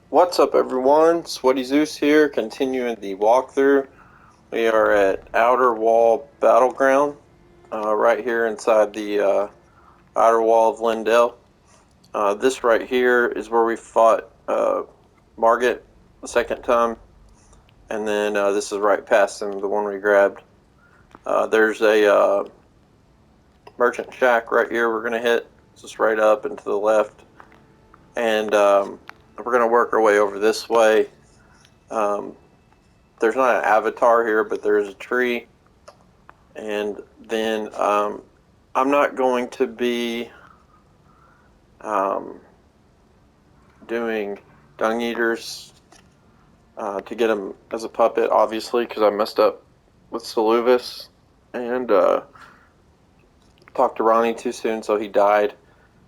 What's up, everyone? Sweaty Zeus here, continuing the walkthrough. We are at Outer Wall Battleground, right here inside the outer wall of Leyndell. This right here is where we fought Margit the second time, and then this is right past him, the one we grabbed. There's a merchant shack right here we're going to hit, just right up and to the left, and we're going to work our way over this way. There's not an avatar here, but there is a tree. And then I'm not going to be doing dung eaters to get him as a puppet, obviously, because I messed up with Hordeovus and talked to Ronnie too soon, so he died.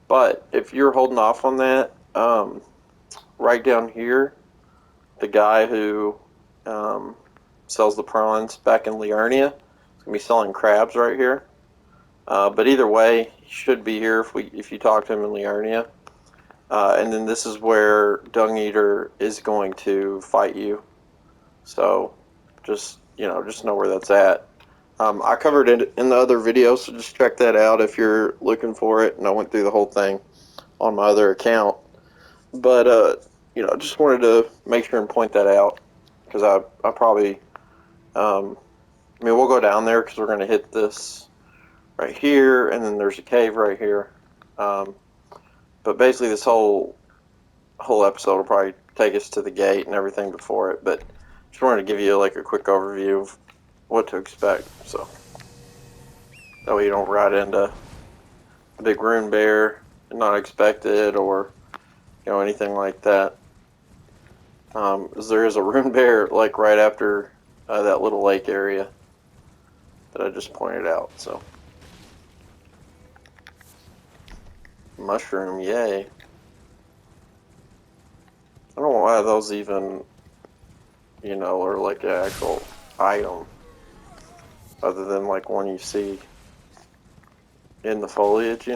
But if you're holding off on that, right down here, the guy who sells the prawns back in Liurnia is going to be selling crabs right here. But either way, he should be here if you talk to him in Liurnia. And then this is where Dung Eater is going to fight you. So just know where that's at. I covered it in the other video, so just check that out if you're looking for it. And I went through the whole thing on my other account. But just wanted to make sure and point that out because I probably we'll go down there because we're going to hit this right here, and then there's a cave right here. But basically, this whole episode will probably take us to the gate and everything before it. But just wanted to give you like a quick overview of what to expect, so that way you don't ride into a big rune bear and not expect it, or anything like that. There is a rune bear like right after that little lake area that I just pointed out. So mushroom, yay! I don't know why those even are like an actual item, other than like one you see in the foliage,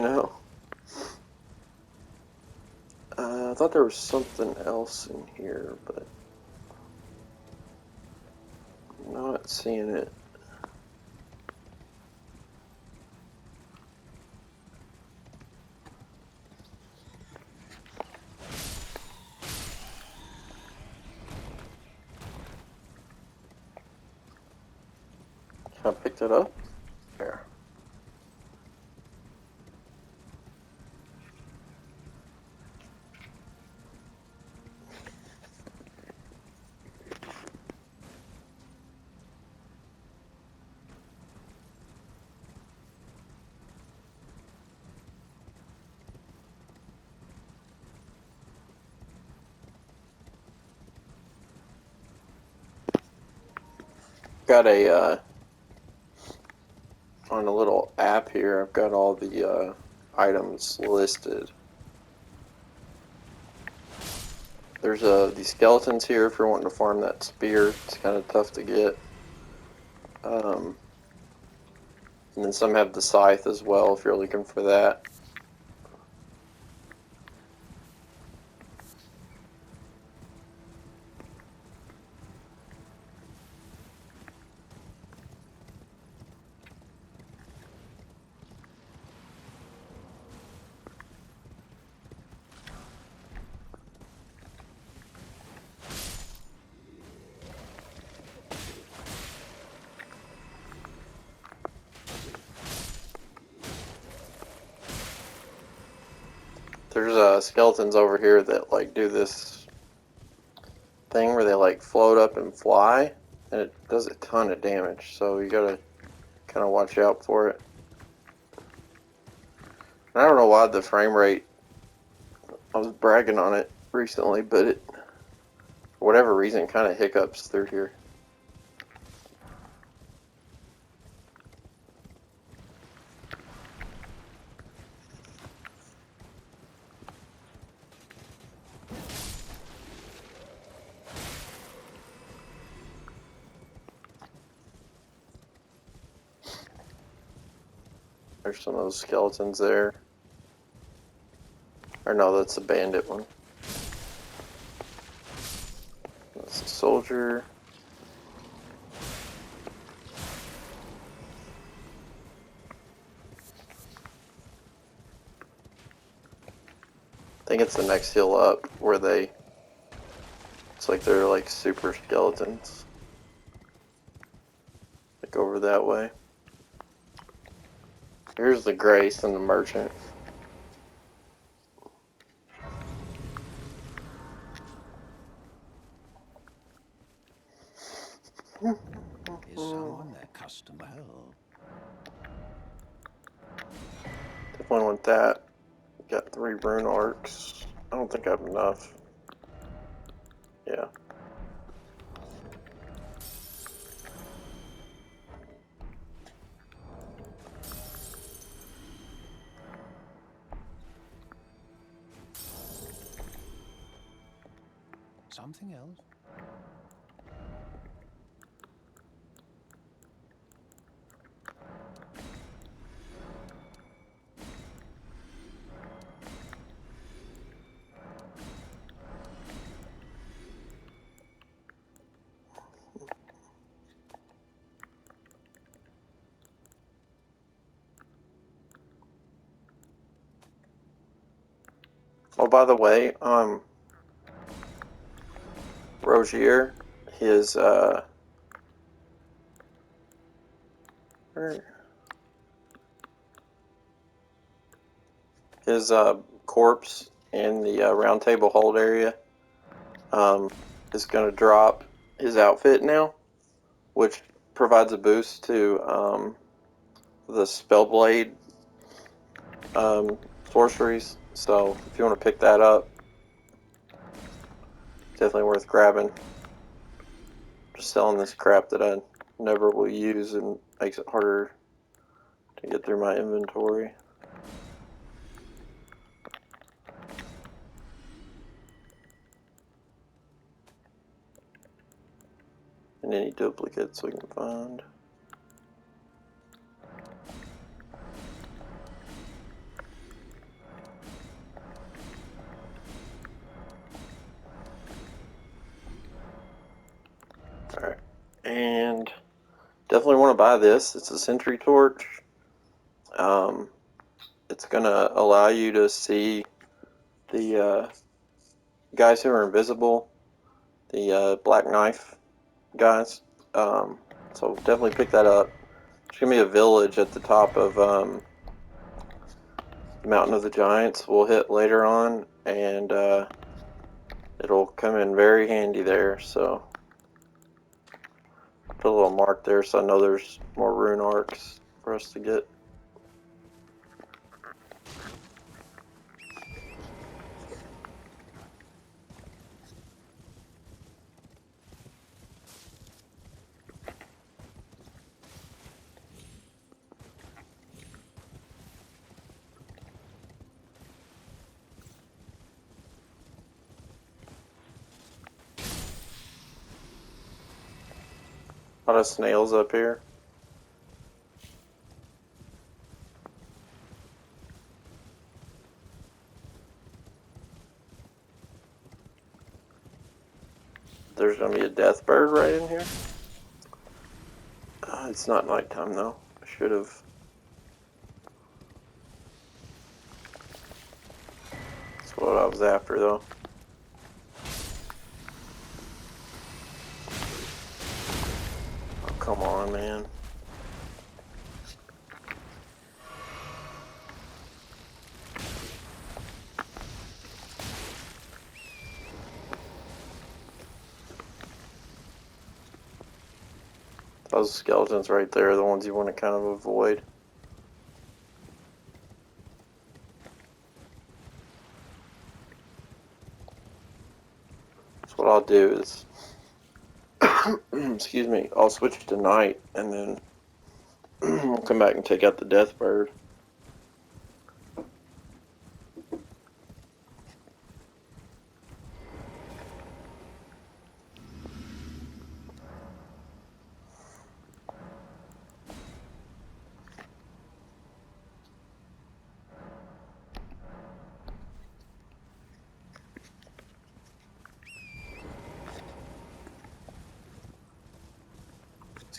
I thought there was something else in here, but I'm not seeing it. I picked it up. There. Got a on a little app here. I've got all the items listed. There's these skeletons here if you're wanting to farm that spear. It's kind of tough to get. And then some have the scythe as well if you're looking for that. There's skeletons over here that like do this thing where they like float up and fly, and it does a ton of damage, so you gotta kind of watch out for it. And I don't know why the frame rate, I was bragging on it recently, but it, for whatever reason, kind of hiccups through here. There's some of those skeletons there. Or no, that's the bandit one. That's a soldier. I think it's the next hill up where they... It's like they're like super skeletons. Like over that way. Here's the Grace and the Merchant. Is someone their customer? Definitely want that. Got 3 rune arcs. I don't think I have enough. Yeah. Something else? Oh, by the way, Rogier, his his corpse in the round table hold area is going to drop his outfit now, which provides a boost to the Spellblade sorceries. So if you want to pick that up, definitely worth grabbing. Just selling this crap that I never will use and makes it harder to get through my inventory. And any duplicates we can find. Alright, and definitely want to buy this. It's a sentry torch. It's going to allow you to see the guys who are invisible, the black knife guys. So definitely pick that up. There's going to be a village at the top of the Mountain of the Giants we'll hit later on, and it'll come in very handy there. So put a little mark there so I know there's more rune arcs for us to get. A lot of snails up here. There's going to be a death bird right in here. It's not nighttime though. I should have. That's what I was after though. Oh, come on, man. Those skeletons right there are the ones you want to kind of avoid. So what I'll do is, excuse me, I'll switch to night and then we'll come back and take out the death bird.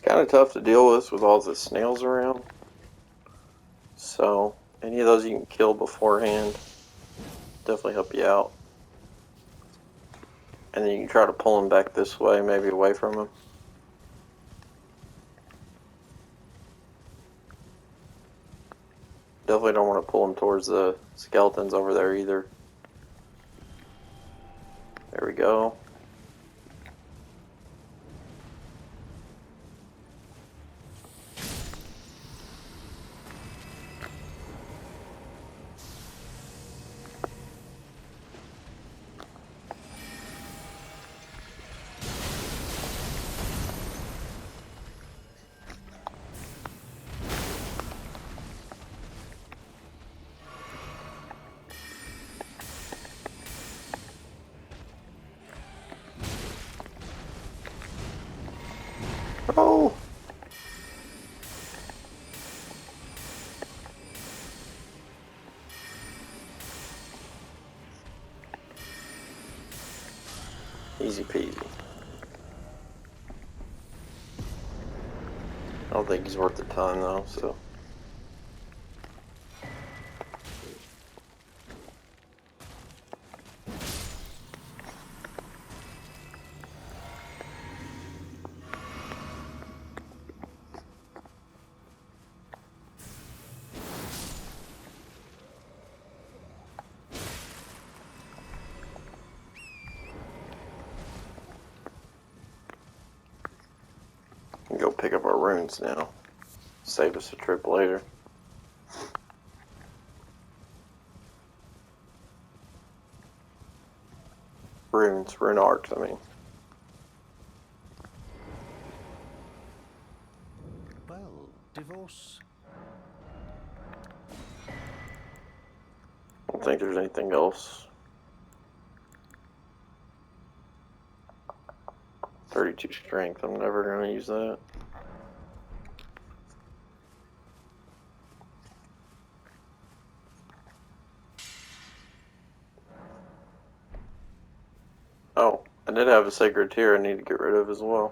kind of tough to deal with all the snails around. So any of those you can kill beforehand definitely help you out. And then you can try to pull them back this way, maybe away from them. Definitely don't want to pull them towards the skeletons over there either. There we go. Oh! Easy peasy. I don't think he's worth a ton though, so. We can go pick up our runes now. Save us a trip later. Rune arcs, I mean. Well, divorce. I don't think there's anything else. 32 strength, I'm never going to use that. Oh, I did have a sacred tear I need to get rid of as well.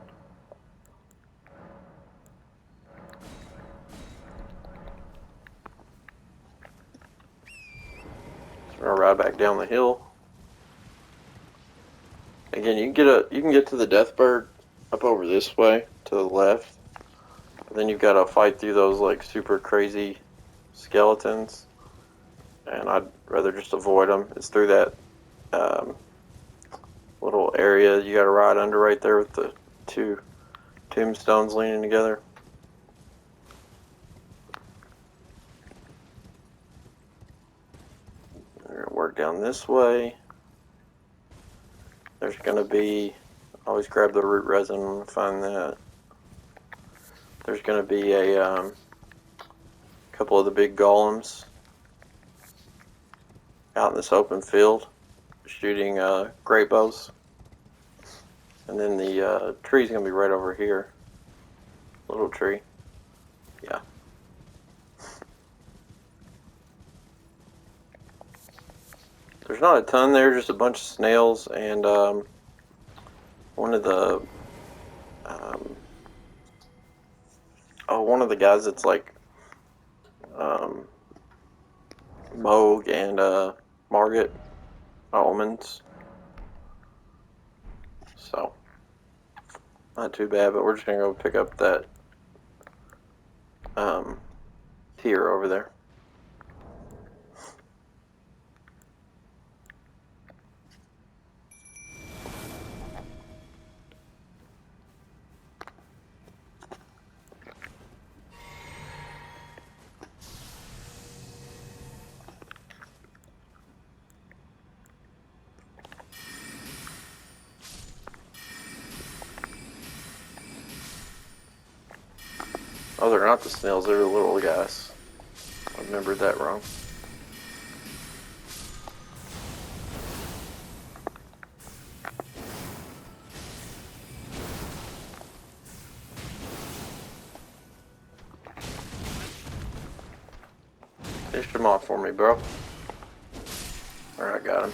So we're gonna ride back down the hill. Again, you can get to the Deathbird up over this way to the left. But then you've got to fight through those like super crazy skeletons, and I'd rather just avoid them. It's through that little area you got to ride under right there with the two tombstones leaning together. We're gonna work down this way. There's gonna be, always grab the root resin when we find that. There's gonna be a couple of the big golems out in this open field shooting great bows. And then the tree's gonna be right over here. Little tree. Yeah. There's not a ton there, just a bunch of snails and one of the one of the guys that's like Moog and Margit almonds. So not too bad, but we're just gonna go pick up that tier over there. Oh, they're not the snails, they're the little guys. I remembered that wrong. Finish him off for me, bro. Alright, got him.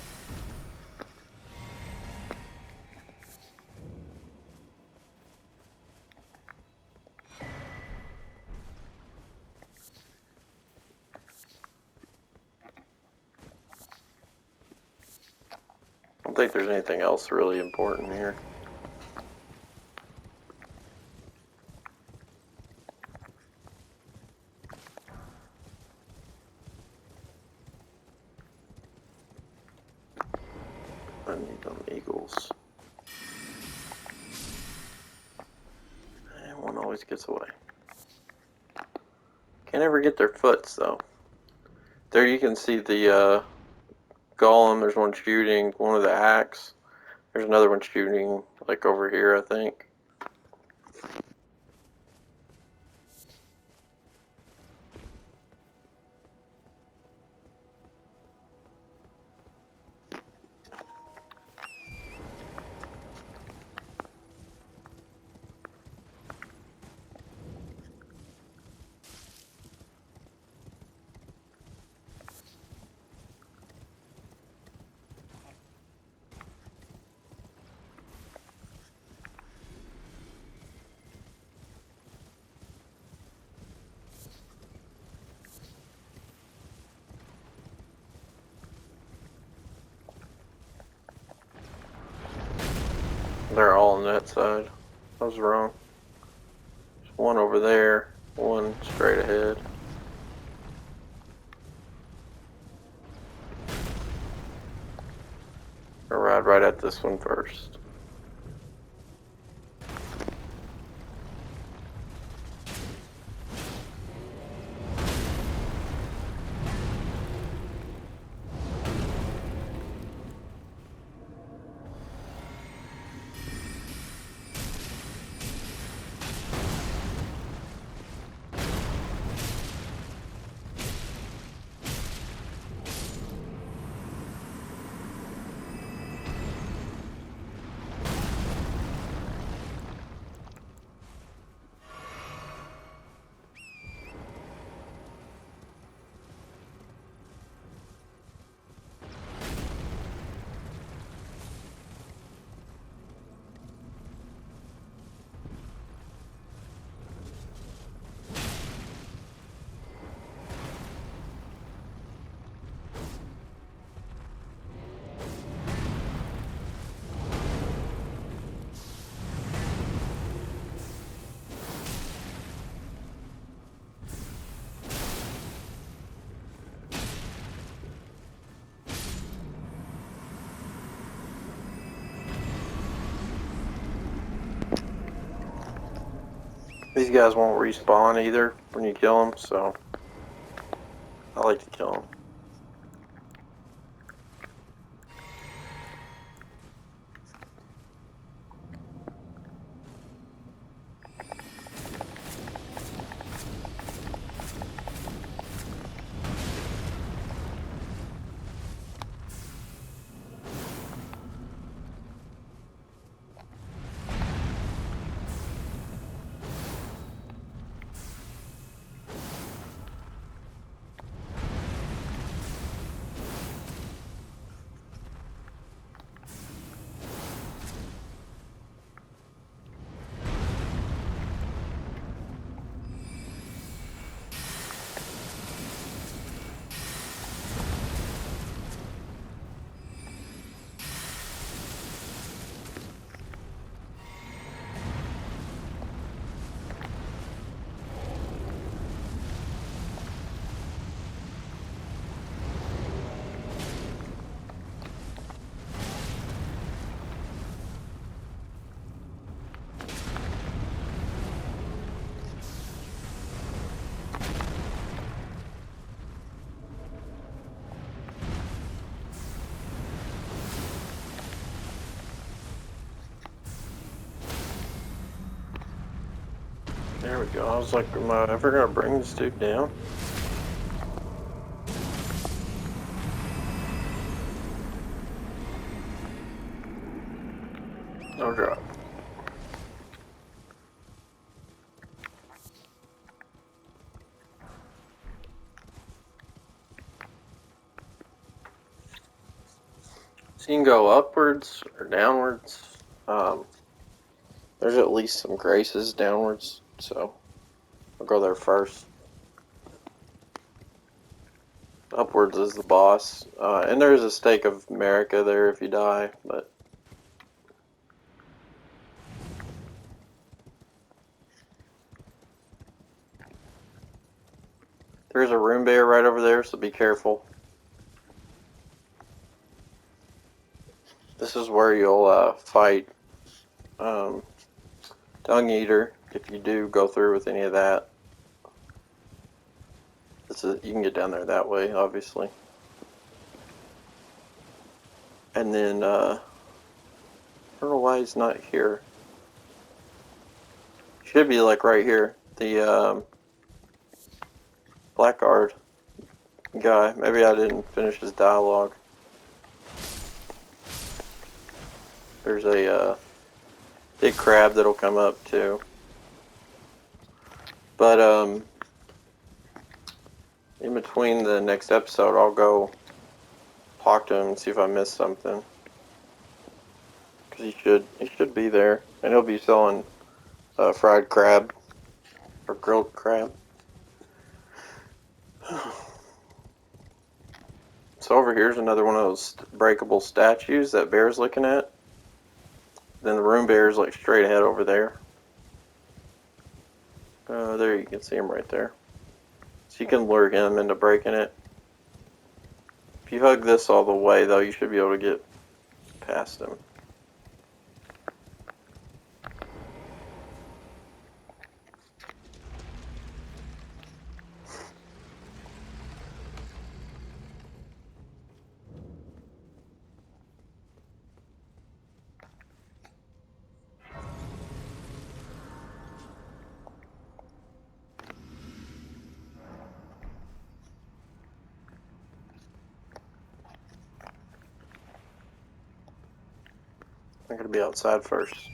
don't think there's anything else really important here. I need them eagles. And one always gets away. Can't ever get their foots though. There you can see the golem. There's one shooting one with the axe. There's another one shooting like over here, I think. They're all on that side. I was wrong. There's one over there, one straight ahead. I'll ride right at this one first. These guys won't respawn either when you kill them, so I like to kill them. There we go. I was like, am I ever gonna bring this dude down? No drop. So you can go upwards or downwards. There's at least some graces downwards, so I'll go there first. Upwards is the boss. And there's a stake of America there if you die, but there's a rune bear right over there, so be careful. This is where you'll fight Dung Eater if you do go through with any of that. You can get down there that way, obviously. And then, I don't know why he's not here. He should be like right here. The Blackguard guy. Maybe I didn't finish his dialogue. There's a big crab that'll come up too. But in between the next episode, I'll go talk to him and see if I missed something. Cause he should be there, and he'll be selling fried crab or grilled crab. So over here's another one of those breakable statues that Bear's looking at. Then the room bear is like straight ahead over there. There you can see him right there. So you can lure him into breaking it. If you hug this all the way, though, you should be able to get past him. I'm going to be outside first.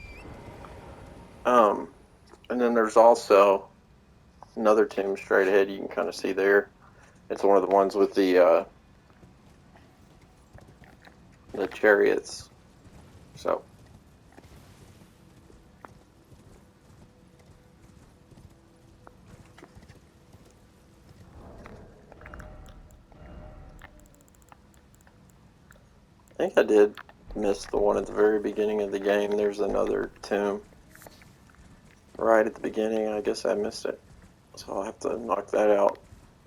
And then there's also another tomb straight ahead you can kind of see there. It's one of the ones with the chariots. So I think I did miss the one at the very beginning of the game. There's another tomb right at the beginning. I guess I missed it. So I'll have to knock that out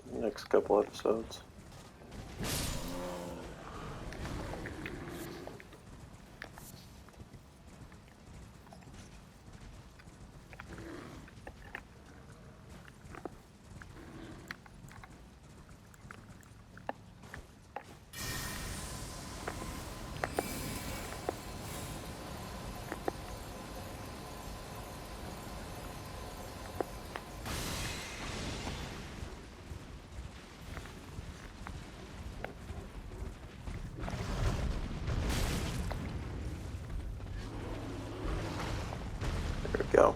in the next couple episodes. There we go.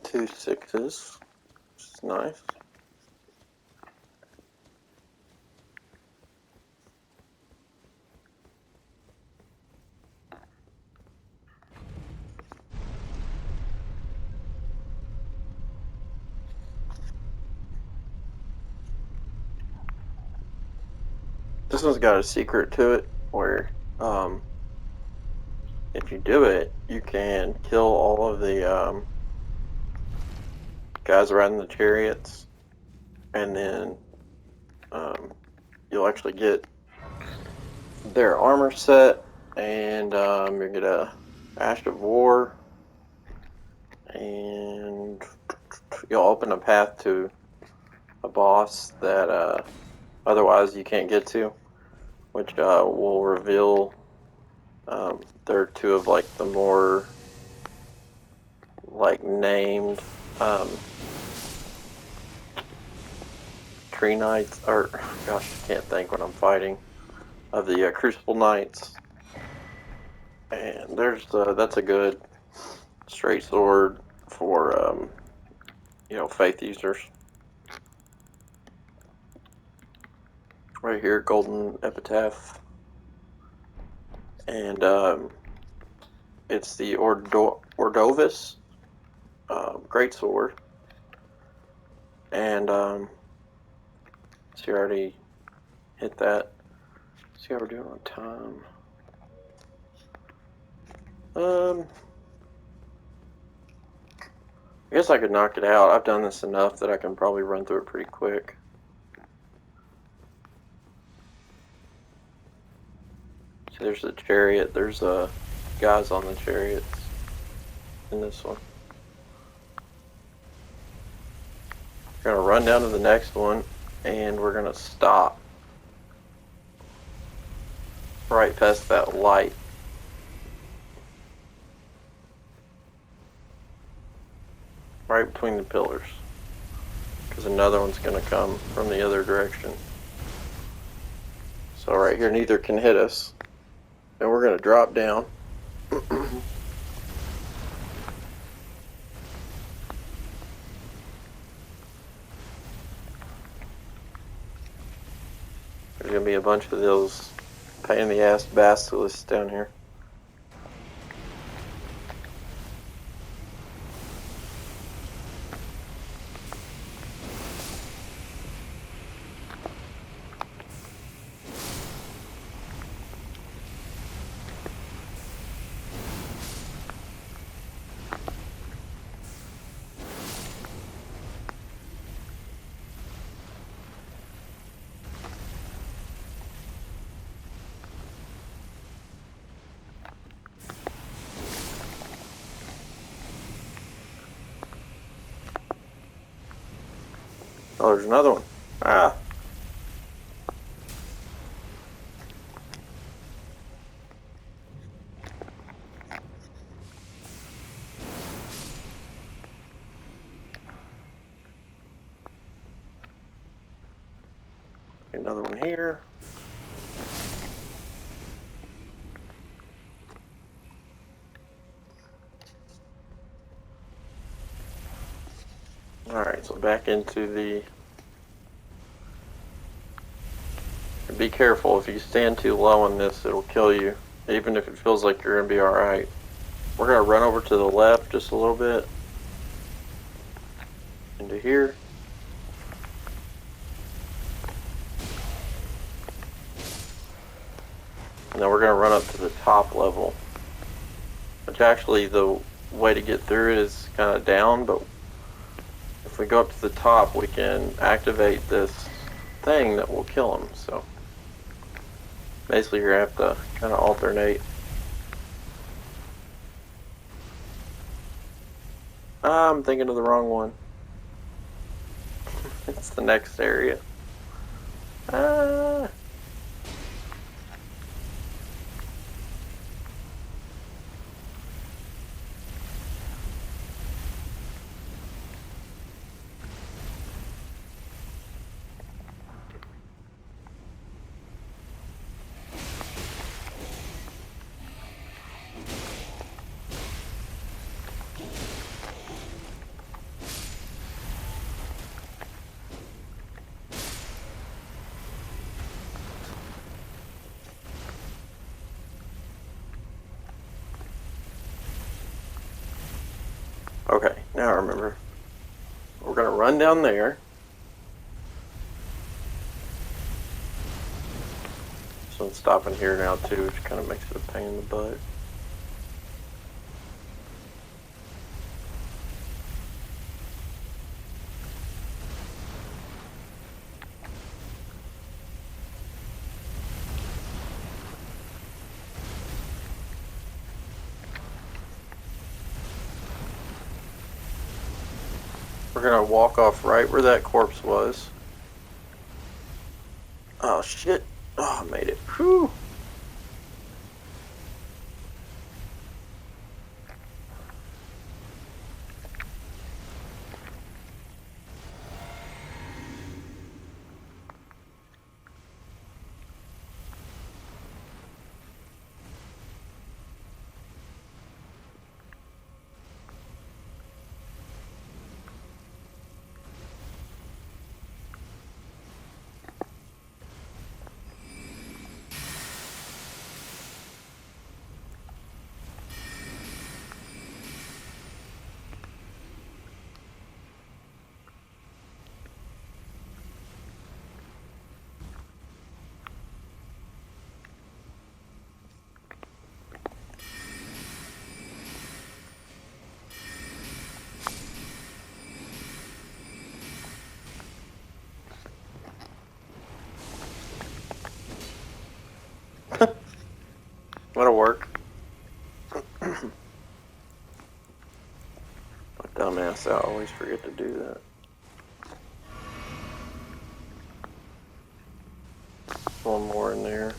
Two sixes, which is nice. This one's got a secret to it where if you do it, you can kill all of the guys riding the chariots, and then you'll actually get their armor set, and you get a Ash of War, and you'll open a path to a boss that otherwise you can't get to, which will reveal they're two of like the more like named tree knights, or gosh, I can't think what I'm fighting, of the Crucible Knights. And there's that's a good straight sword for faith users. Right here, golden epitaph, and it's the Hordeovus Greatsword, and see, I already hit that. See how we're doing on time. I guess I could knock it out. I've done this enough that I can probably run through it pretty quick. See, there's the chariot. There's guys on the chariots in this one. We're gonna run down to the next one, and we're gonna stop right past that light. Right between the pillars, because another one's going to come from the other direction. So right here, neither can hit us, and we're going to drop down. There's going to be a bunch of those pain in the ass basilisks down here. Oh, there's another one. Ah. Another one here. Alright, so back into the... Be careful, if you stand too low on this, it'll kill you, even if it feels like you're going to be alright. We're going to run over to the left just a little bit, into here. And then we're going to run up to the top level, which actually the way to get through it is kind of down, but if we go up to the top, we can activate this thing that will kill him. So basically you're going to have to kind of alternate. I'm thinking of the wrong one. It's the next area. Okay, now I remember. We're going to run down there. I'm stopping here now too, which kind of makes it a pain in the butt. We're gonna walk off right where that corpse was. Oh shit. Oh, I made it. Whew. That'll work. My dumbass, I always forget to do that. One more in there.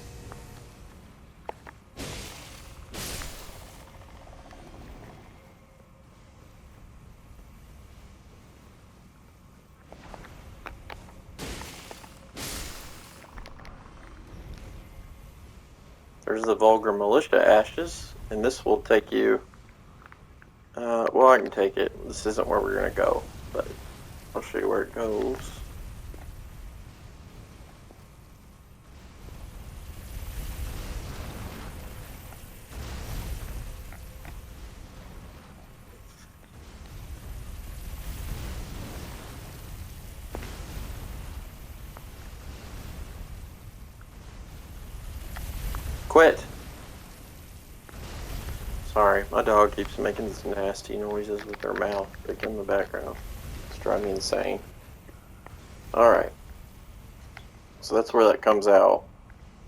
There's the Vulgar Militia Ashes, and this will take you... well, I can take it. This isn't where we're going to go, but I'll show you where it goes. Quit! Sorry, my dog keeps making these nasty noises with her mouth in the background. It's driving me insane. Alright. So that's where that comes out.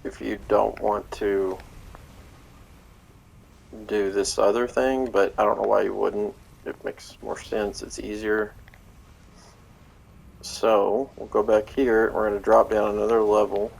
If you don't want to do this other thing, but I don't know why you wouldn't. It makes more sense. It's easier. So, we'll go back here. We're going to drop down another level.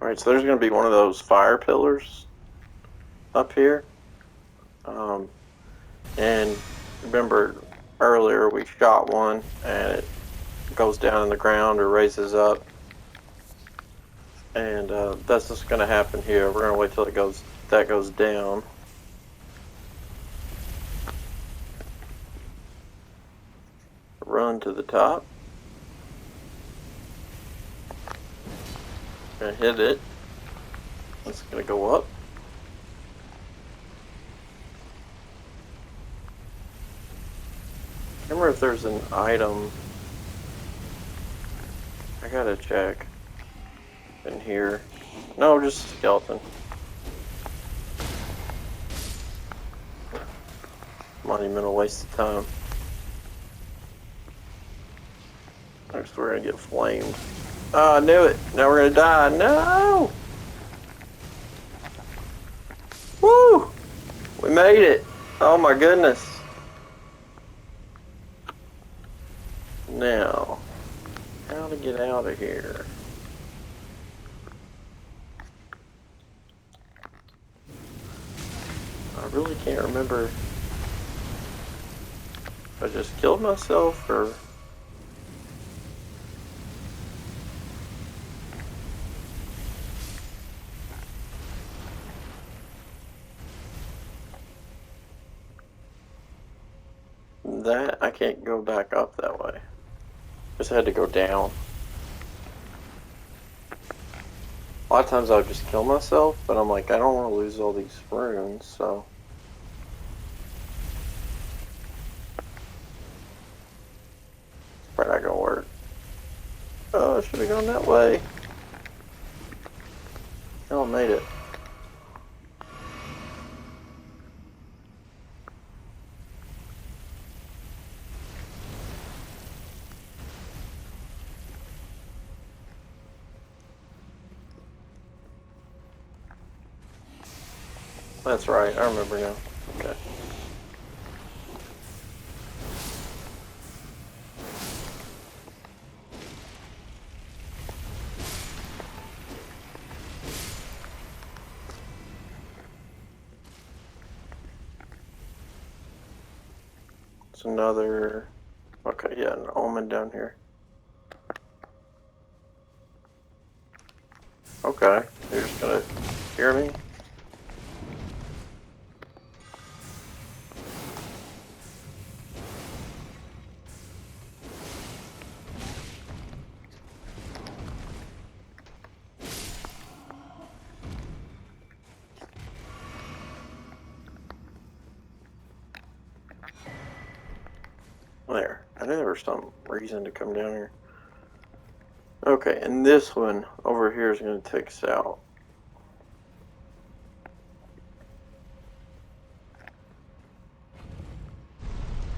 Alright, so there's going to be one of those fire pillars up here. And remember earlier we shot one and it goes down in the ground or raises up. And that's just going to happen here. We're going to wait till that goes down. Run to the top. Gonna hit it. It's gonna go up. Remember if there's an item. I gotta check. In here. No, just a skeleton. Monumental waste of time. Next we're gonna get flamed. Oh, I knew it. Now we're gonna die. No! Woo! We made it. Oh my goodness. to get out of here. I really can't remember if I just killed myself or... That, I can't go back up that way. Just had to go down. A lot of times I would just kill myself, but I'm like, I don't want to lose all these runes, so... It's probably not gonna work. Oh, I should have gone that way. Oh, I made it. That's right, I remember now. Okay. It's another... Okay, yeah, an omen down here. Okay, you're just gonna hear me? There. I knew there was some reason to come down here. Okay, and this one over here is going to take us out.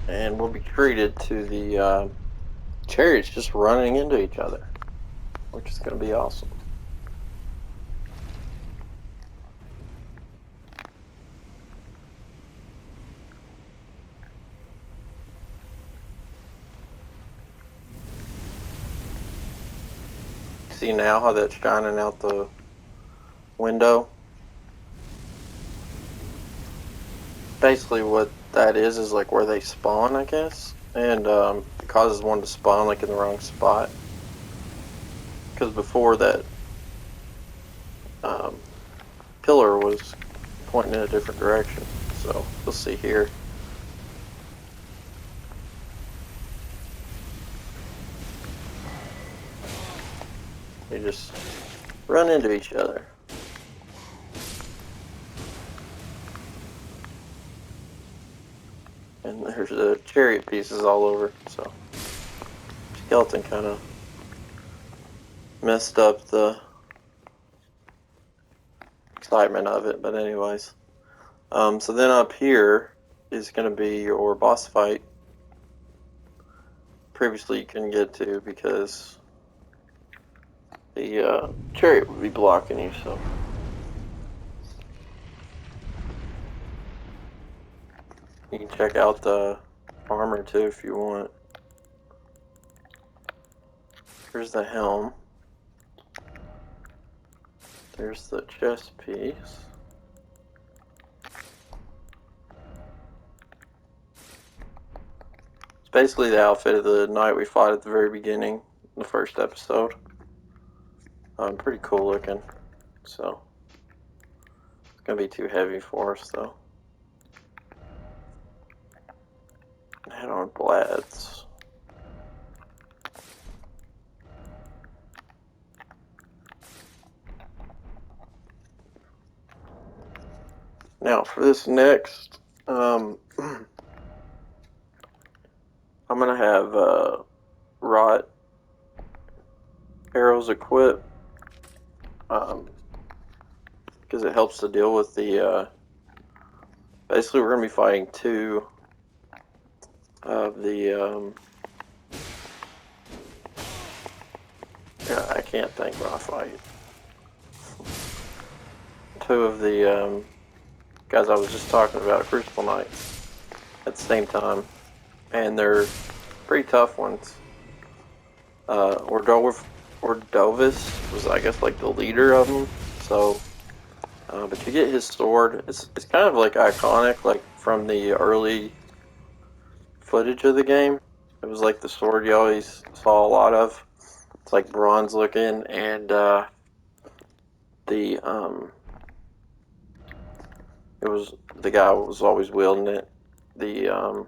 And we'll be treated to the chariots just running into each other, which is going to be awesome. See now how that's shining out the window? Basically what that is like where they spawn, I guess. And it causes one to spawn like in the wrong spot. Because before that pillar was pointing in a different direction. So we'll see here. They just run into each other. And there's the chariot pieces all over, so skeleton kind of messed up the excitement of it, but anyways. So then up here is going to be your boss fight. Previously you couldn't get to because the chariot would be blocking you, so. You can check out the armor too if you want. Here's the helm. There's the chest piece. It's basically the outfit of the knight we fought at the very beginning, the first episode. Pretty cool looking, so it's gonna be too heavy for us though. Head on Blades. Now for this next, I'm gonna have wrought arrows equipped. Because it helps to deal with the, basically we're going to be fighting two of the, I can't think when I fight. Two of the, guys I was just talking about, Crucible Knights, at the same time. And they're pretty tough ones. Hordeovus was, I guess, like the leader of them. So, but you get his sword. It's kind of like iconic, like from the early footage of the game. It was like the sword you always saw a lot of. It's like bronze looking, and the it was the guy was always wielding it. The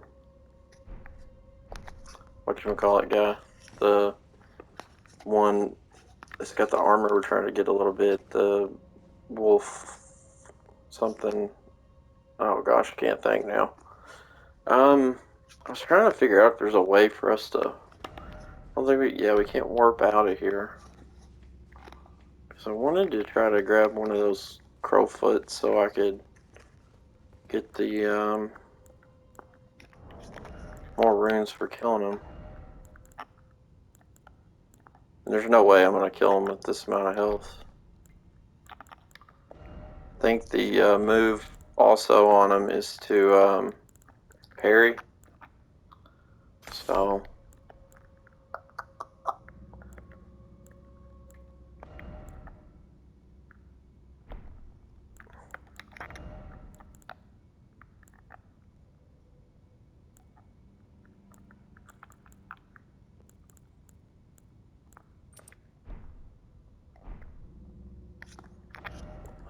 whatchamacallit guy, the one that's got the armor we're trying to get a little bit. The wolf something. Oh gosh, I can't think now. I was trying to figure out if there's a way for us to. I don't think we can't warp out of here. So I wanted to try to grab one of those crowfoot so I could get the more runes for killing them. There's no way I'm gonna kill them with this amount of health. I think the move also on them is to parry. So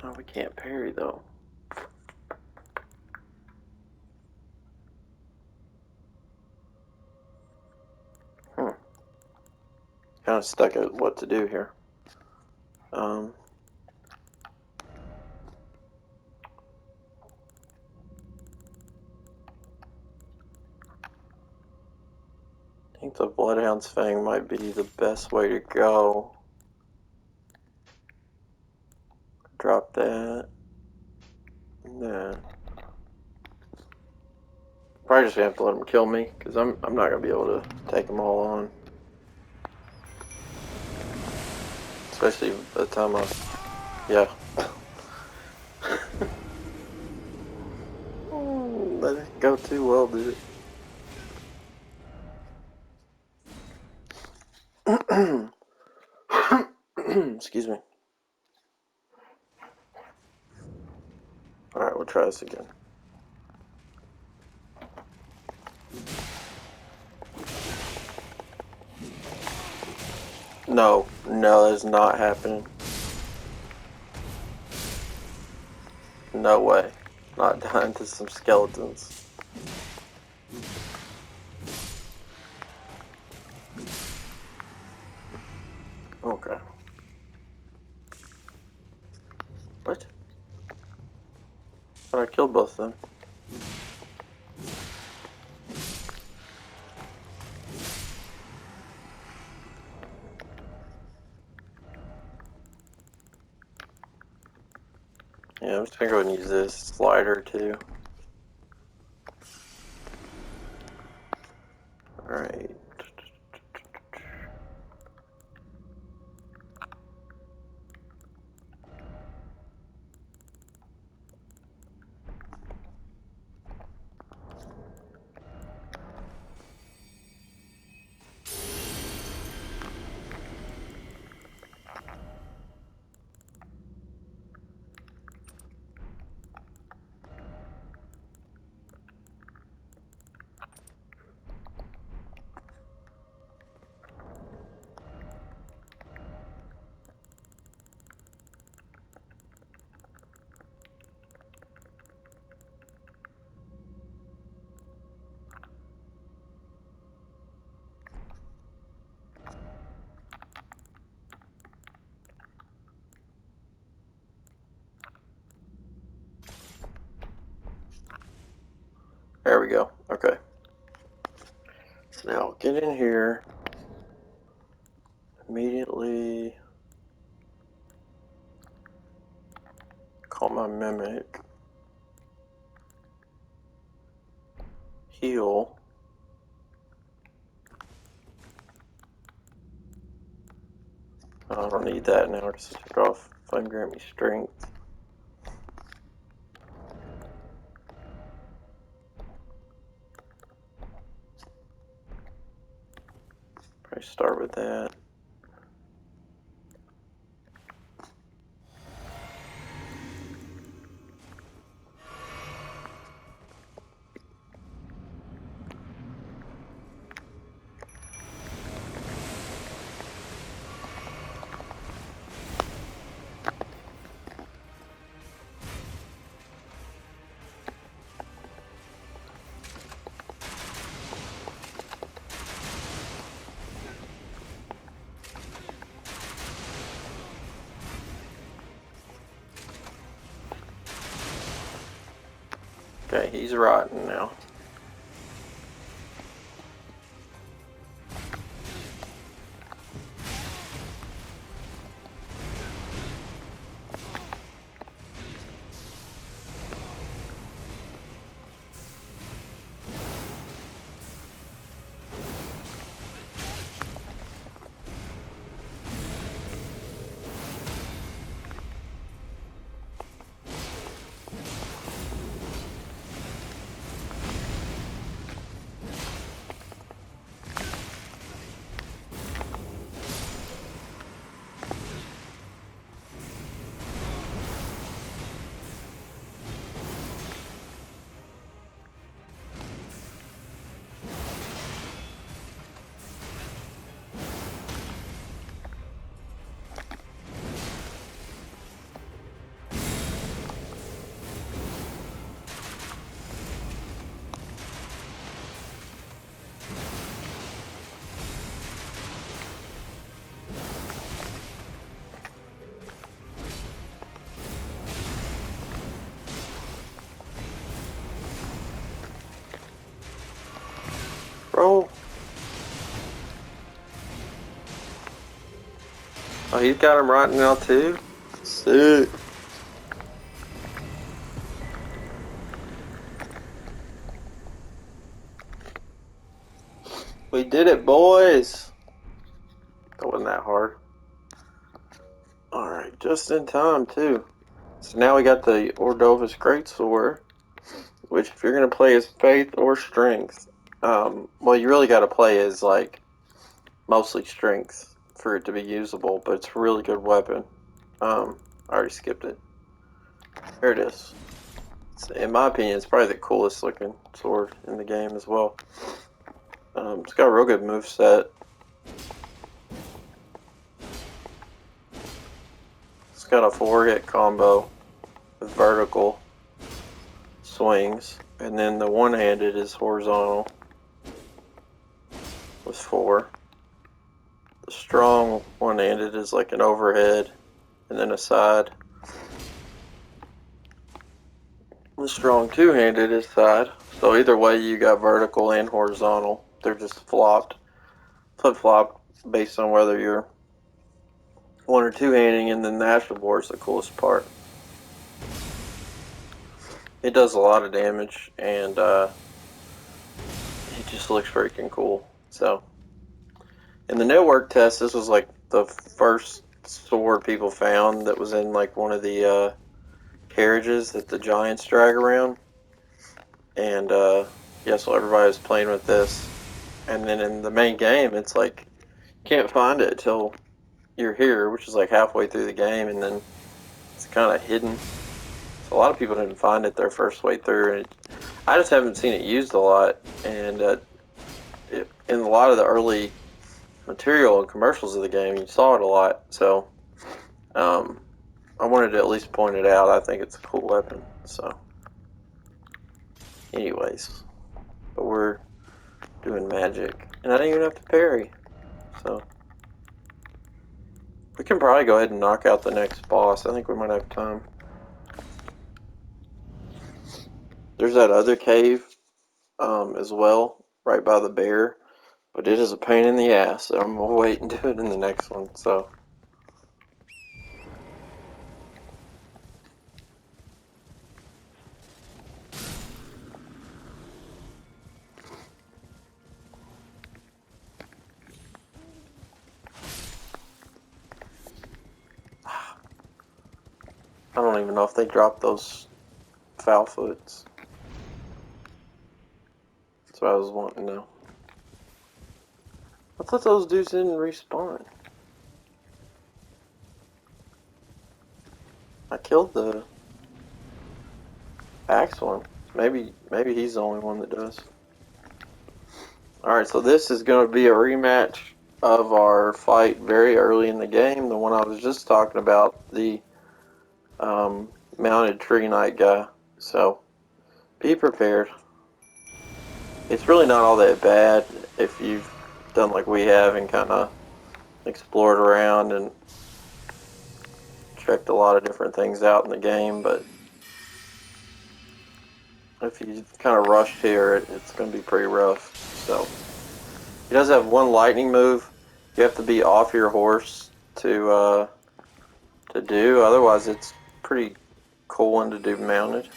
oh, we can't parry though. Kind of stuck at what to do here. I think the Bloodhound's Fang might be the best way to go. Drop that. Nah. Probably just gonna have to let him kill me, because I'm not gonna be able to take them all on. Especially by the time I, yeah. Let it go too well, did it? Excuse me. Alright, we'll try this again. No, that is not happening. No way. Not dying to some skeletons. Okay. What? But I killed both of them. Yeah, I'm just gonna go ahead and use this slider too. Alright. There we go. Okay. So now get in here. Immediately call my mimic. Heal. I don't need that now because I took off Flame grant me strength. Probably start with that. Okay, he's rotten now. Bro. Oh, he's got him rotten now too? Sick. We did it, boys. That wasn't that hard. Alright, just in time too. So now we got the Hordeovus Greatsword, which if you're going to play as Faith or Strength, well, you really got to play as, like, mostly Strength for it to be usable, but it's a really good weapon. I already skipped it. Here it is. In my opinion, it's probably the coolest looking sword in the game as well. It's got a real good moveset. It's got a 4-hit combo with vertical swings, and then the one-handed is horizontal with 4. The strong one-handed is like an overhead and then a side. The strong two-handed is side. So either way, you got vertical and horizontal. They're just flip-flop based on whether you're one or two-handing, and then the astral bore is the coolest part. It does a lot of damage, and it just looks freaking cool. So, in the network test, this was like the first sword people found that was in like one of the carriages that the giants drag around. And yeah, so everybody was playing with this. And then in the main game, it's like, you can't find it until you're here, which is like halfway through the game, and then it's kind of hidden. So a lot of people didn't find it their first way through, and I just haven't seen it used a lot. And in a lot of the early material and commercials of the game, you saw it a lot. So I wanted to at least point it out. I think it's a cool weapon. So, anyways, but we're doing magic, and I didn't even have to parry. So we can probably go ahead and knock out the next boss. I think we might have time. There's that other cave as well, right by the bear, but it is a pain in the ass. So I'm gonna wait and do it in the next one. So. I don't even know if they dropped those foul foots. That's what I was wanting to know. I thought those dudes didn't respawn. I killed the axe one. Maybe he's the only one that does. Alright, so this is going to be a rematch of our fight very early in the game. The one I was just talking about, the mounted tree knight guy. So, be prepared. It's really not all that bad if you've done like we have and kind of explored around and checked a lot of different things out in the game, but if you kind of rushed here, it's going to be pretty rough. So, he does have one lightning move. You have to be off your horse to do. Otherwise, it's pretty cool one to do mounted.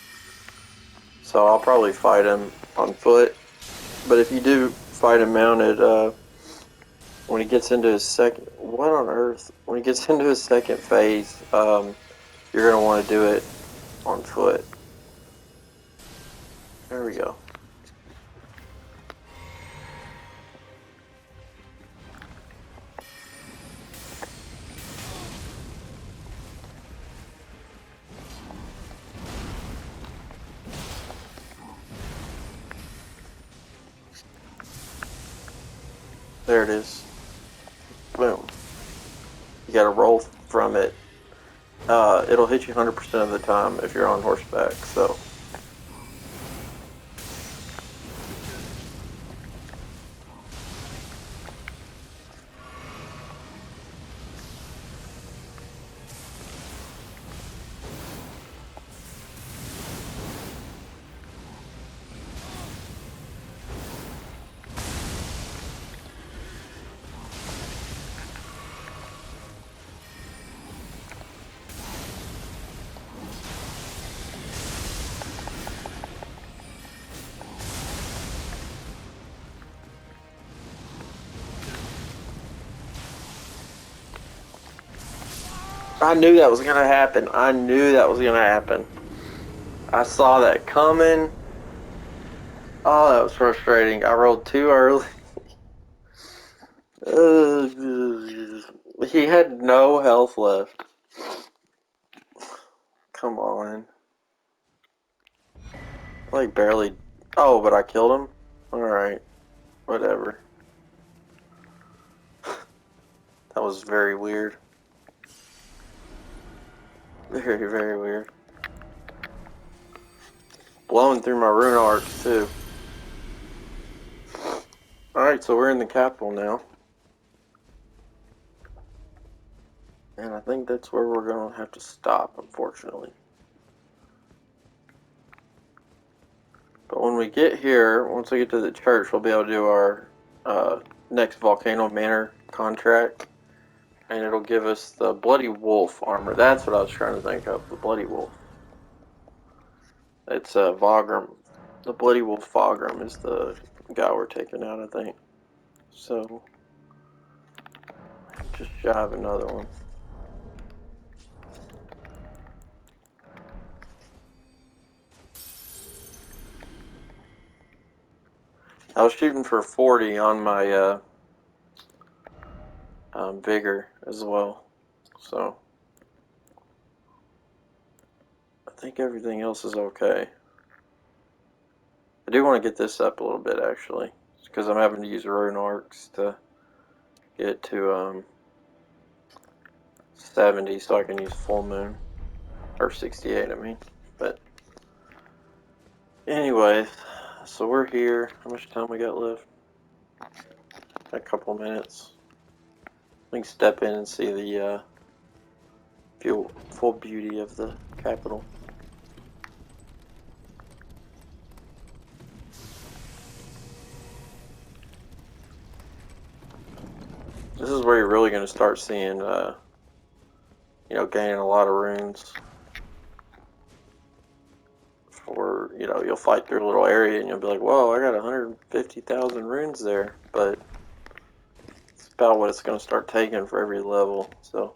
So I'll probably fight him on foot. But if you do fight him mounted, when he gets into his second, what on earth? When he gets into his second phase, you're gonna want to do it on foot. There we go. There it is. Boom. You gotta roll from it. It'll hit you 100% of the time if you're on horseback, so. I knew that was gonna happen. I knew that was gonna happen. I saw that coming. Oh, that was frustrating. I rolled too early. He had no health left. Come on. Like barely. Oh, but I killed him? Alright. Whatever. That was very weird. Very, very weird. Blowing through my rune arcs, too. Alright, so we're in the capital now. And I think that's where we're going to have to stop, unfortunately. But when we get here, once we get to the church, we'll be able to do our next Volcano Manor contract. And it'll give us the Bloody Wolf armor. That's what I was trying to think of, the Bloody Wolf. It's Vagram. The Bloody Wolf Vagram is the guy we're taking out, I think. So, just shy of another one. I was shooting for 40 on my vigor as well. So, I think everything else is okay. I do want to get this up a little bit, actually. Because I'm having to use rune arcs to get to 70 so I can use full moon. Or 68, I mean. But, anyway, so we're here. How much time we got left? A couple minutes. We can step in and see the full beauty of the capital. This is where you're really going to start seeing, gaining a lot of runes. For, you'll fight through a little area and you'll be like, whoa, I got 150,000 runes there. But it's about what it's going to start taking for every level, so.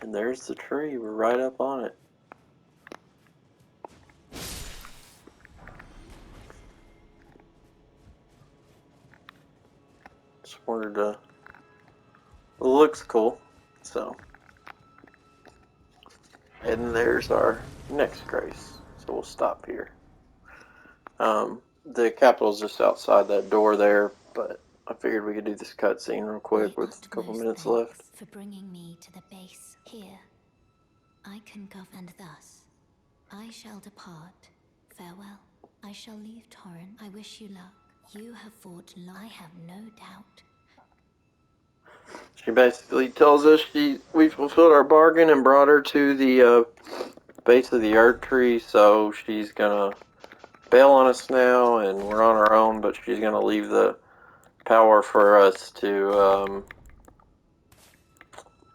And there's the tree, we're right up on it. Greatsword looks cool. So, and there's our next grace. So we'll stop here. The capital's just outside that door there, but I figured we could do this cutscene real quick with a couple minutes left. For bringing me to the base here, I can govern thus. I shall depart. Farewell. I shall leave Torrent. I wish you luck. You have fought long. I have no doubt. She basically tells us we fulfilled our bargain and brought her to the base of the Earth Tree, so she's gonna bail on us now, and we're on our own, but she's gonna leave the power for us to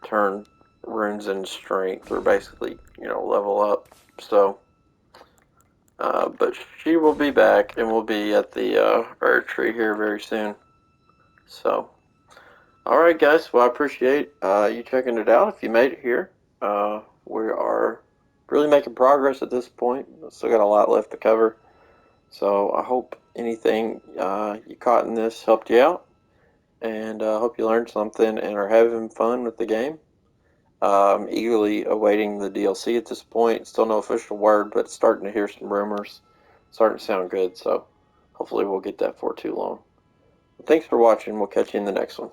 turn runes into strength, or basically, level up. So, but she will be back, and we'll be at the Earth Tree here very soon. So, alright guys, well I appreciate you checking it out. If you made it here, we are really making progress at this point. Still got a lot left to cover. So I hope anything you caught in this helped you out, and I hope you learned something and are having fun with the game. I'm eagerly awaiting the DLC at this point. Still no official word, but starting to hear some rumors. Starting to sound good, so hopefully we'll get that for too long. Thanks for watching. We'll catch you in the next one.